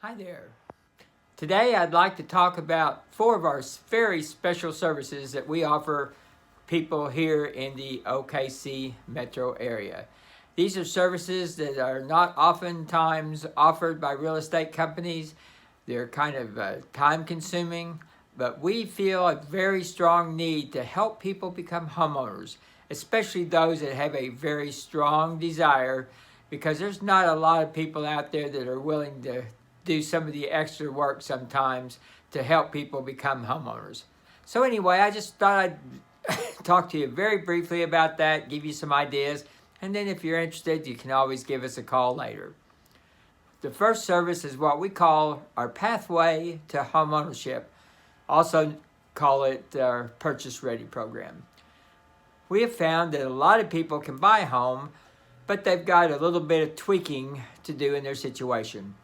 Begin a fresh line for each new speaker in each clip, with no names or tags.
Hi there. Today I'd like to talk about four of our very special services that we offer people here in the OKC metro area. These are services that are not oftentimes offered by real estate companies. They're kind of time consuming, but we feel a very strong need to help people become homeowners, especially those that have a very strong desire, because there's not a lot of people out there that are willing to do some of the extra work sometimes to help people become homeowners. So anyway, I just thought I'd talk to you very briefly about that, give you some ideas, and then if you're interested, you can always give us a call later. The first service is what we call our Pathway to Homeownership, also call it our Purchase Ready program. We have found that a lot of people can buy a home, but they've got a little bit of tweaking to do in their situation.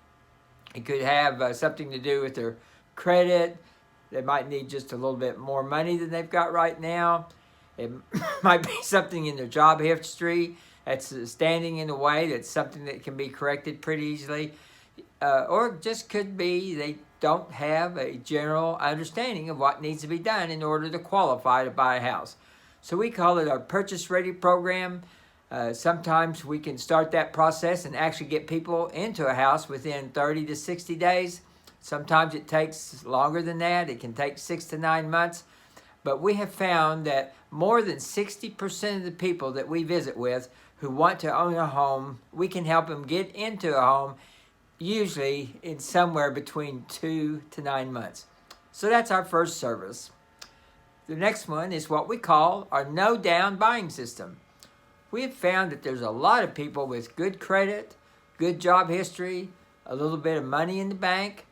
It could have something to do with their credit. They might need just a little bit more money than they've got right now. It might be something in their job history that's standing in the way. That's something that can be corrected pretty easily. Or it just could be they don't have a general understanding of what needs to be done in order to qualify to buy a house. So we call it our Purchase Ready program. Sometimes we can start that process and actually get people into a house within 30 to 60 days. Sometimes it takes longer than that. It can take 6 to 9 months. But we have found that more than 60% of the people that we visit with who want to own a home, we can help them get into a home, usually in somewhere between 2 to 9 months. So that's our first service. The next one is what we call our no down buying system. We have found that there's a lot of people with good credit, good job history, a little bit of money in the bank.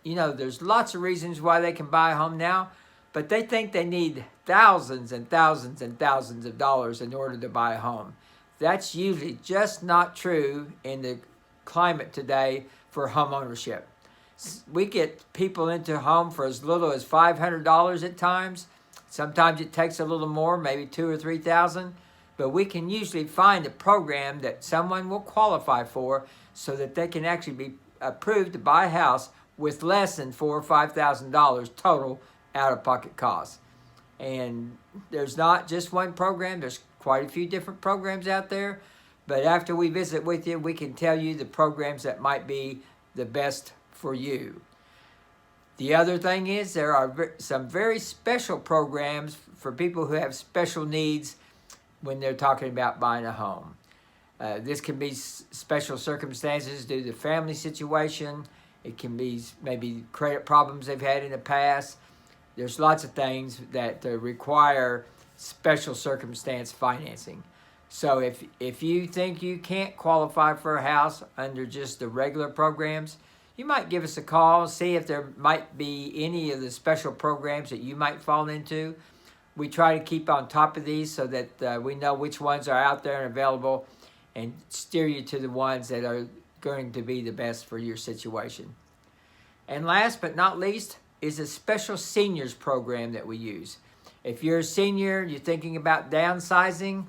There's lots of reasons why they can buy a home now, but they think they need thousands and thousands and thousands of dollars in order to buy a home. That's usually just not true in the climate today for home ownership. We get people into a home for as little as $500 at times. Sometimes it takes a little more, maybe $2,000 or $3,000. But we can usually find a program that someone will qualify for so that they can actually be approved to buy a house with less than $4,000 or $5,000 total out-of-pocket costs. And there's not just one program. There's quite a few different programs out there. But after we visit with you, we can tell you the programs that might be the best for you. The other thing is there are some very special programs for people who have special needs when they're talking about buying a home. This can be special circumstances due to the family situation. It can be maybe credit problems they've had in the past. There's lots of things that require special circumstance financing. So if you think you can't qualify for a house under just the regular programs, you might give us a call, see if there might be any of the special programs that you might fall into. We try to keep on top of these so that we know which ones are out there and available and steer you to the ones that are going to be the best for your situation. And last but not least is a special seniors program that we use. If you're a senior, you're thinking about downsizing,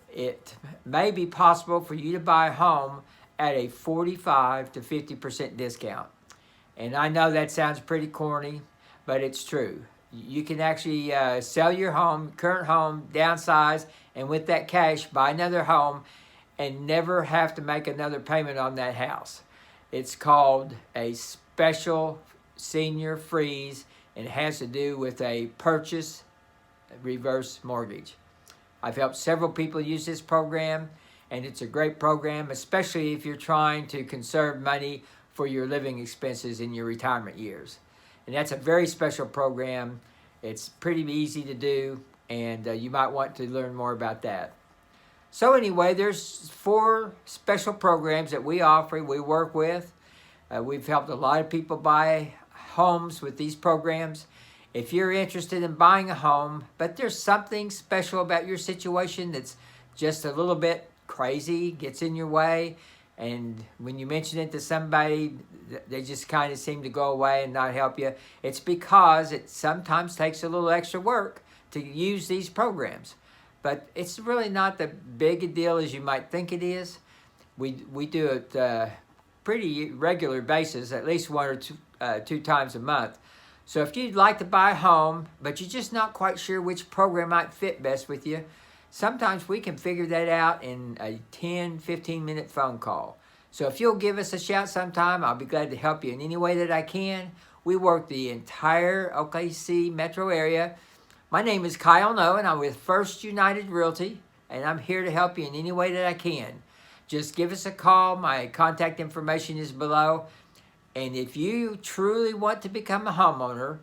it may be possible for you to buy a home at a 45 to 50% discount. And I know that sounds pretty corny, but it's true. You can actually sell your current home, downsize, and with that cash, buy another home and never have to make another payment on that house. It's called a special senior freeze, and it has to do with a purchase reverse mortgage. I've helped several people use this program, and it's a great program, especially if you're trying to conserve money for your living expenses in your retirement years. And that's a very special program. It's pretty easy to do, and you might want to learn more about that. So anyway, there's 4 special programs that we offer, we work with. We've helped a lot of people buy homes with these programs. If you're interested in buying a home, but there's something special about your situation that's just a little bit crazy, gets in your way, and when you mention it to somebody, they just kind of seem to go away and not help you. It's because it sometimes takes a little extra work to use these programs. But it's really not the big a deal as you might think it is. We do it pretty regular basis, at least one or two times a month. So if you'd like to buy a home, but you're just not quite sure which program might fit best with you, sometimes we can figure that out in a 10, 15-minute phone call. So if you'll give us a shout sometime, I'll be glad to help you in any way that I can. We work the entire OKC metro area. My name is Kyle Noe, and I'm with First United Realty, and I'm here to help you in any way that I can. Just give us a call. My contact information is below. And if you truly want to become a homeowner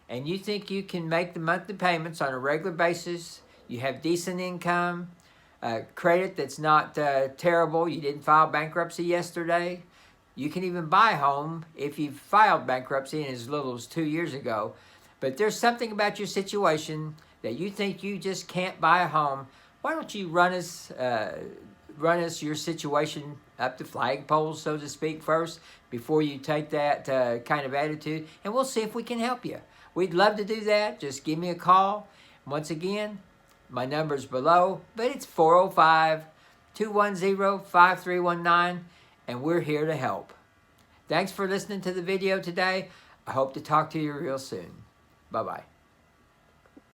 and you think you can make the monthly payments on a regular basis, you have decent income, credit that's not terrible, you didn't file bankruptcy yesterday, you can even buy a home if you filed bankruptcy in as little as 2 years ago. But there's something about your situation that you think you just can't buy a home. Why don't you run us your situation up the flagpole, so to speak, first, before you take that kind of attitude, and we'll see if we can help you. We'd love to do that. Just give me a call. Once again, my number's below, but it's 405-210-5319, and we're here to help. Thanks for listening to the video today. I hope to talk to you real soon. Bye-bye.